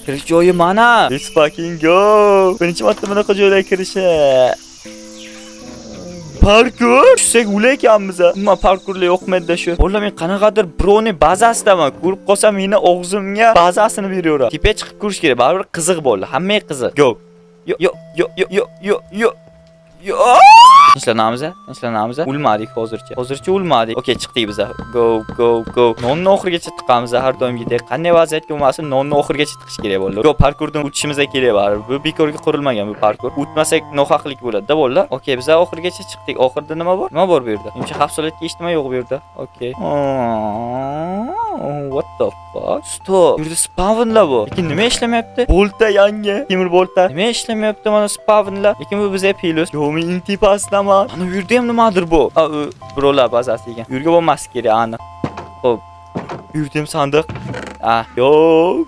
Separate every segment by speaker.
Speaker 1: Kirish joyi mana. Let's fucking go. Birinchi marta bunaqa joylarga kirishi. Parkur. Tushsak o'laykanmiz. Umuman parkurlar yo'qmidi shu. O'g'lim men qanaqadir birovni bazasidaman. Ko'rib qolsam meni og'zimga bazasini beraveradi. Tepaga chiqib ko'rish kerak. Baribir qiziq bo'ldi. Hammaga qiziq. Go. Yo. Tinchlanamiz. O'lmadik hozircha. O'lmadik. Okey, chiqdik biz. Go. Nonni oxirigacha chiqamiz har doimgidek. Qanday vaziyatga bo'lmasin, nonni oxirigacha chiqish kerak bo'ldi. Yo, parkurdan o'tishimiz kerak baribir. Bu bekorga qurilmagan bu parkur. O'tmasak nohaqlik bo'ladi-da, bo'ldi. Okey, biz oxirigacha chiqdik. Oxirida nima bor? Nima bor bu yerda? Menimcha xavfsizlikka hech nima yo'q bu yerda. Okey. What the fuck? Stop. Bu yerda spawnlar bor. Lekin nima ishlamayapti? Bolta yangi. Temir bolta. Nima ishlamayapti mana spawnlar? Lekin bu bizga piylos. Yo, men intipasdaman. Ana bu yerda ham nimadir bu? Birovlar bazasi ekan. Bu yerga bo'lmas kerak, aniq. Xo'p. Bu yerda ham sandiq. Yo,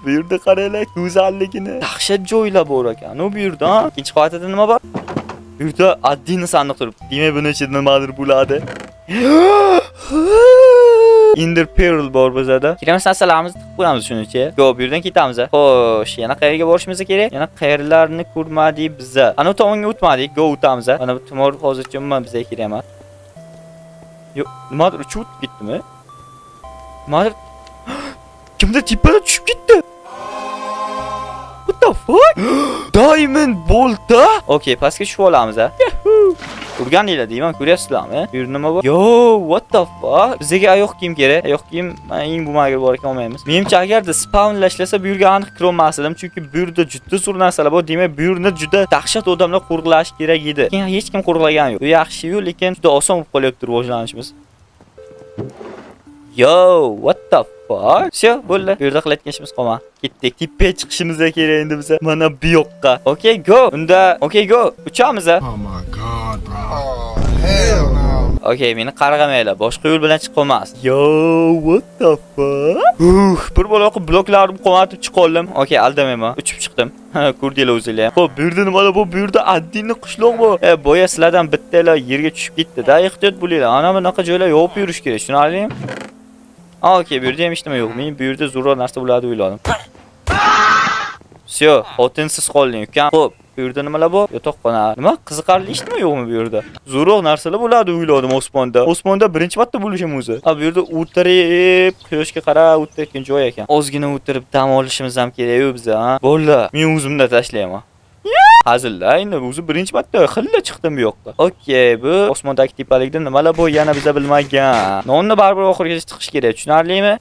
Speaker 1: bu yerda qaranglar, go'zalligini. Dahshat joylar bor ekan. Bu yerda, ikkinchi qavatida nima bor? Bu yerda addini sandiq turibdi. Demak, buni ichida nimadir bo'ladi. Ender Pearl bor bizda. Kiramiz, narsalarimizni tiqib qo'yamiz shunicha. Yo, bu yerdan ketamiz. Xo'sh, yana qayerga borishimiz kerak? Yana qayerlarni ko'rmadik biz. Ana tomonga o'tmadik. Go, o'tamiz. Mana bu tumor hozircha umuman bizga kerak emas. Yo, nimadir uchib o'tib ketdimi? Nimadir kimdir tepadan tushib ketdi. What the fuck? Diamond bolta? Okey, pastga tushib olamiz. Urgandinglar deyman, ko'ryapsizlarmi? Bu yerda nima bor? Yo, what the fuck? Bizga oyoq kiyim kerak. Oyoq kiyim mana eng bumaga bor ekan olmaymiz. Menimcha agarda spawnlashlasa bu yerga aniq kira olmas edim, chunki bu yerda juda zo'r narsalar bor. Demak, bu yerni juda dahshat odamlar qo'riqlash kerak edi. Lekin hech kim qo'riqlagan yo'q. Bu yaxshi-yu, lekin juda oson bo'lib qolyapti rivojlanishimiz. Yo, what the fuck? Sho, bo'ldi. Bu yerda qilayotgan ishimiz qolma. Ketdik. Tepaga chiqishimiz kerak endi biz. Mana bu yoqqa. Okay, go. Unda, okay, go. Uchamiz.
Speaker 2: Oh my god, bro. Oh, hell no.
Speaker 1: Okay, meni qarg'amaylar. Boshqa yo'l bilan chiqib olmas. Yo, what the fuck? Bir baloq bloklarni qo'matib chiqoldim. Okay, aldamayman. Uchib chiqdim. Ko'rdinglar o'zinglar. Xo'p, bu yerda nima bor? Bu yerda addinni qishloq bor. Boya sizlardan bittalar yerga tushib ketdi-da. Ehtiyot bo'linglar. Ana bunaqa joylar yopib yurish kerak. Tushunarlimi? Okey, bu yerda ham hech nima yo'q. Men bu yerda zo'rroq narsa bo'ladi o'yladim. Syo, xotinsiz qolding ukam. Xo'p, bu yerda nimalar bor? Yotoqxona. Nima? Qiziqarli hech nima yo'qmi bu yerda? Zo'rroq narsalar bo'ladi o'yladim osmonda. Osmonda birinchi marta bo'lishim o'zi. Bu yerda o'tirib, quyoshga qarab o'tirgan joy ekan. Ozgina o'tirib dam olishimiz ham kerak-ku biz, ha? Bo'ldi. Men o'zimda tashlayman. Hazillar, endi o'zi birinchi marta xilla chiqdim bu yoqqa. Okey, bu osmondagi tepalikda nimalar bor yana biza bilmagan. Nonni baribir oxirigacha chiqish kerak, tushunarlimi?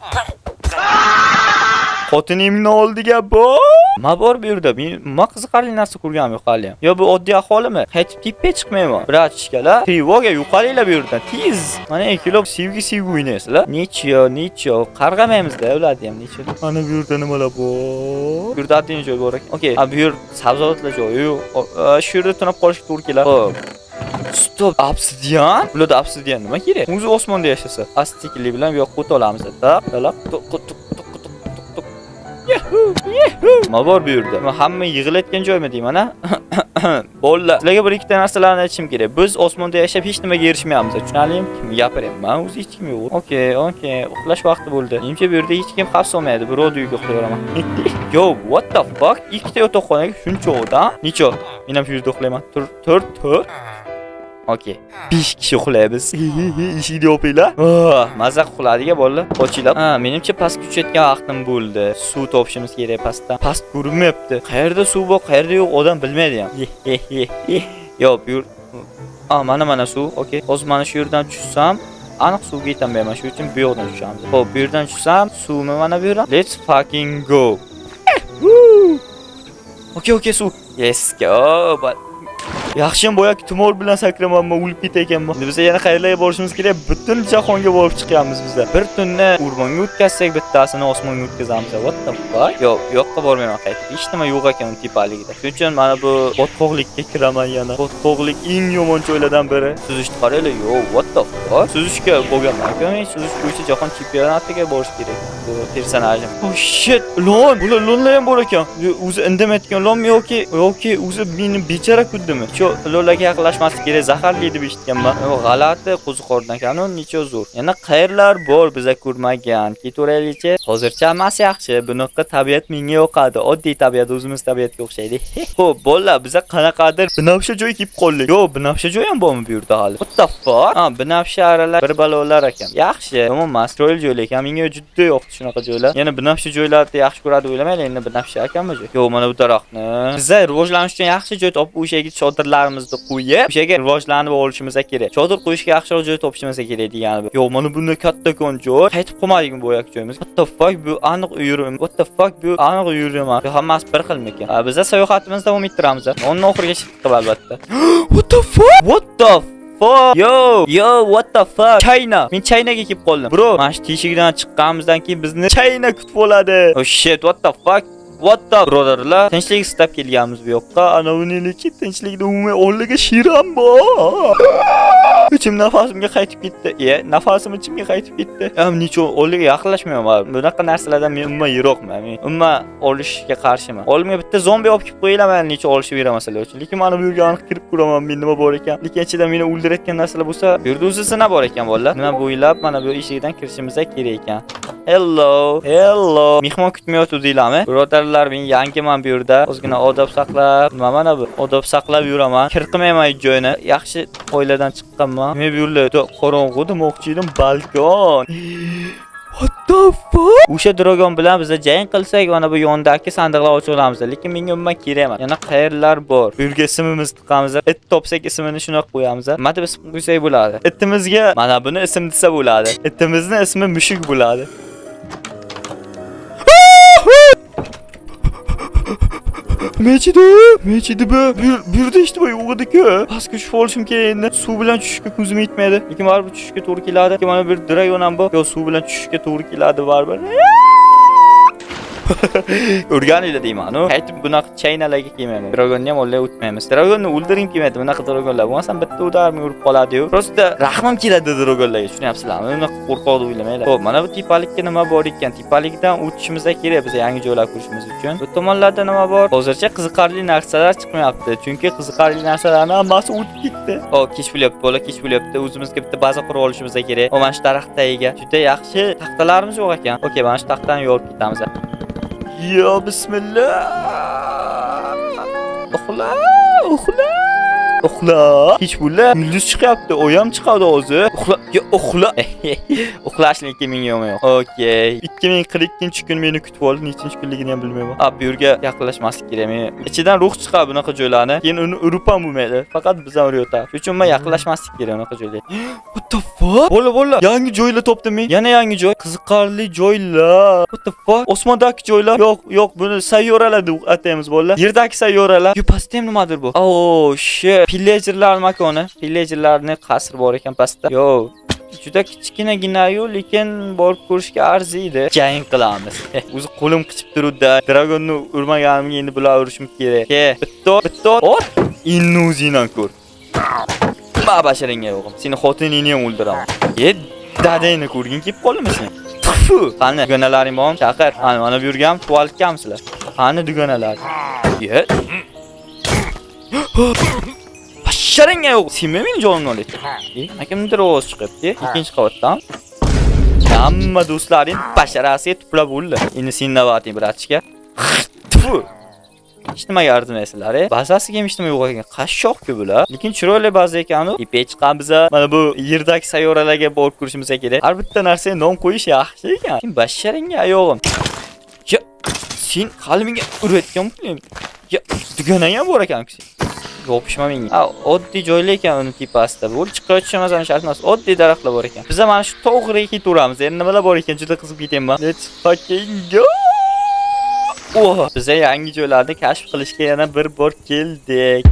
Speaker 1: Xotinimni oldiga bor. Nima bor bu yerda? Men nima qiziqarli narsa ko'rganim yo'q hali ham. Yo, bu oddiy aholimi? Qaytib tepaga chiqmayman. Bratishkalar, trevoga yo'qolinglar bu yerdan. Tez. Mana kelib sevgi o'ynaysizlar. Necho. Qarg'amaymiz-da, ularni ham necho. Mana bu yerda nimalar bor? Bu yerda addin joy bor ekan. Okey, bu yer sabzavotlar joyi. Shu yerda tunab qolishga to'g'ri keladi. Xo'p. Stop, obsidian? Bularda obsidian nima kerak? O'zi osmonda yashasa. Astikli bilan bu yoqqa o'ta olamiz. Talab. Nima bor bu yerda? Hamma yig'iladigan joymi deyman, ha? Bo'ldi. Sizlarga bir ikkita narsalarni aytishim kerak. Biz osmonda yashab hech nimaga erishmayapmiz. Tushunarlimi? Kimga gapiryapman? O'zi hech kim yo'q. Okey. Uxlash vaqti bo'ldi. Menimcha bu yerda hech kim xavf solmaydi. Birovni uyiga uxlayveraman. Yo, what the fuck? Ikkita yotoqxonaga shuncha odam. Necho? Men ham shu yerda uxlayman. Tur. Okey. 5 kishi uxlaymiz. Eshikni yopinglar. Mazza qiladigan bolalar. Ochinglar. Menimcha pastga tushayotgan vaqtim bo'ldi. Suv topishimiz kerak pastdan. Past ko'rinmayapti. Qayerda suv bor, qayerda yo'q odam bilmaydi ham. Yo, bu yer. Mana suv. Okey. Hozir mana shu yerdan tushsam, aniq suvga yetolmayman. Shuning uchun bu yoqdan tushamiz. Xo'p, bu yerdan tushsam, suvmi mana bu yerdan? Let's fucking go. Okey, suv. Yes, go. Yaxshim boyaki tumor bilan sakramanman, o'lib ketakanman. Biz yana qayerlarga borishimiz kerak? Butun jahonga borib chiqamiz biz. Bir tunni o'rmonga o'tkazsak, bittasini osmonga o'tkazamiz. What the fuck? Yo'q, yoqqa bormayman qaytib. Hech nima yo'q ekan tepaligida. Shuning uchun mana bu botqoqlikka kiraman yana. Botqoqlik eng yomon joylardan biri. Suzishni qaranglar. Yo'q, what the fuck? Suzishga bo'lganman. Men suzish bo'yicha jahon chempionatiga borish kerak. Bu personajim. Oh shit, lon. Bular lonlar ham bor ekan. O'zi indamayotgan lonmi yoki o'zi meni bechara kuddimi? Necha ularga yaqinlashmaslik kerak, zaharli deb eshitganman. U g'alati qo'ziqordan ekan, u necha zo'r. Yana qayerlar bor biza ko'rmagan. Ketaveraylikchi. Hozircha hammasi yaxshi. Bunaqa tabiat menga yoqadi. Oddiy tabiat o'zimiz tabiatga o'xshaydi. Xo'p, bolalar, biza qanaqadir binafsha joy kelib qoldik. Yo, binafsha joy ham bormi bu yerda hali? What the fuck? Ha, binafsha aralar bir balolar ekan. Yaxshi, umuman asteroid joylar ekan. Menga juda yoqdi shunaqa joylar. Yana binafsha joylarni yaxshi ko'radi o'ylamaylar, endi binafsha ekanmi joy? Yo, mana bu daraxtni. Bizlar rivojlanish uchun yaxshi joy topib, o'sha yerga chodirlarimizni qo'yib, o'sha yerga rivojlanib olishimiz kerak. Chodir qo'yishga yaxshiroq joy topishimiz kerak degani. Yo, mana bunday kattakon joy. Qaytib qolmadikmi bu yoq joyimiz? What the fuck, bu aniq uyurim. What the fuck, bu aniq uyurim. Hammasi bir xilmi ekan? Bizlar sayohatimizni davom ettiramiz. Onni oxirigacha chiqib albatta. What the fuck? What the fuck? Yo, what the fuck? China. Men Chinaga kelib qoldim. Bro, mana shu teshikdan chiqqanimizdan keyin bizni China kutib oladi. Oh shit, what the fuck? What the brotherlar? Tinchlik istab kelganmiz bu yoqqa. Ana buniki tinchlikni umumiy oldiga shiram bor. Ichim nafasimga qaytib ketdi. Nafasim ichimga qaytib ketdi. Ham necha oldiga yaqinlashmayman. Bunaqa narsalardan men umuman yiroqman. Men umuman olishga qarshiman. Olimga bitta zombi olib kelib qo'yinglar, men necha olishib beramasalar uchun. Lekin mana bu yerga aniq kirib ko'raman, men nima bor ekan. Lekin ichida meni o'ldirayotgan narsalar bo'lsa, bu yerda o'zisina bor ekan bolalar. Nima bo'ylab mana bu eshikdan kirishimiz kerak ekan. Hello. Mehmon kutmayotdinglarmi? Birodarlar, men yangiman bu yerda. O'zgina odob saqlab, mana bu odob saqlab yuraman. Kir qilmayman joyini. Yaxshi oiladan chiqqanman. Men bu yerda qorong'u demoqchi edim, balkon. What the fuck? O'sha dragon bilan biz jang qilsak, mana bu yondagi sandiqlar ochib olamiz. Lekin menga umuman kerak emas. Yana qayerlar bor? Bu yerga ismimizni tiqamiz. It topsak ismini shunaq qo'yamiz. Nima deb ism qo'ysak bo'ladi? Itimizga mana buni ism desa bo'ladi. Itimizning ismi Mushuk bo'ladi. Mechidi bu yerda eshitmay yo'g'idi-ku. Pastga tushib olishim kerak endi. Suv bilan tushishga ko'zim yetmaydi. Lekin baribir tushishga to'g'ri keladi. Lekin mana bir dragon ham bor. Yo, suv bilan tushishga to'g'ri keladi baribir. O'rganinglar deyman. Qaytib bunaqa chaynalarga kelmayman. Dragonni ham olib o'tmaymiz. Dragonni o'ldiring kelmaydi. Bunaqa dragonlar bo'lmasa bitta udarmi urib qoladi-yu. Prosta rahmim keladi dragonlarga. Tushunyapsizlarmi? Unaqa qo'rqoq deb o'ylamanglar. Xo'p, mana bu tepalikka nima bor ekan? Tepalikdan o'tishimiz kerak biz yangi joylar ko'rishimiz uchun. Bu tomonlarda nima bor? Hozircha qiziqarli narsalar chiqmayapti. Chunki qiziqarli narsalarning hammasi o'tib ketdi. Xo'p, kech bo'lyapti, bola kech bo'lyapti. O'zimizga bitta baza qurib olishimiz kerak. Mana shu daraxtdagiga juda yaxshi taxtalarimiz yo'q ekan. Okey, mana shu taxtani yorib ketamiz. Yo, bismillah. Uxla. Hech bo'la. Yulduz chiqyapti. Oyam chiqadi hozir. Uxla. Uxlashlikka menga yo'q. Okey. 2042-kun meni kutib oldi. Nechinchi kunligini ham bilmayman. Bu yerga yaqinlashmaslik kerak. Men ichidan ruh chiqadi bunaqa joylarni. Keyin uni urib ham bo'lmaydi. Faqat bizdan uryotadi. Shuning uchun men yaqinlashmaslik kerak bunaqa joylarga. What the fuck? Bola, yangi joylar topdim men. Yana yangi joy. Qiziqarli joylar. What the fuck? Osmondagi joylar. Yo'q, buni sayyoralar deb ataymiz bolalar. Yerdagi sayyoralar. Yo, pastda ham nimadir bu? Oh, shit. Pillagerlar makoni. Pillagerlarning qasri bor ekan pastda. Yo, juda kichkinagina-yu, lekin borib ko'rishga arziydi. Jang qilamiz. O'zi qo'lim qichib turibdi. Dragonni urmaganimga endi bular urishim kerak. Bitta. Ot. Innuzinan ko'r. Ma basharingga yo'g'im. Seni xotiningni ham o'ldiraman. Dadangni ko'rgin kelib qoldimi sen? Tfu. Qani, dugonalaring bormi? Chaqir. Mana bu yerga ham tuvalkamsizlar. Qani dugonalar? Basharingga yo'q. Senmi meni jonimni olyapsan? Kimdir ovoz chiqibdi. Ikkinchi qavatdan. Hamma do'stlaring basharasiga tuplab o'ldi. Endi sen navbating bratchka. Tfu. Hech nimaga arzimaysizlar. Bazasiga ham hech nima yo'q ekan. Qashshoq-ku bular. Lekin chiroyli baza ekan-ku. Ipek chiqamiz. Mana bu yerdagi sayyoralarga borib ko'rishimiz kerak. Har bitta narsaga nom qo'yish yaxshi ekan. Sen basharingga ayog'im. Ya, sen qalbingga urayotgan-ku. Ya, dugonang ham bor ekan-ku. Yopishma menga. Oddiy joylar ekan uni tepasida. Bu chiqayotishimiz shart emas. Oddiy daraxtlar bor ekan. Biz mana shu tog'ga ketaveramiz. Endi nimalar bor ekan juda qiziqib ketyapman. Let's fucking go. Biz yangi joylarni kashf qilishga yana bir bor keldik.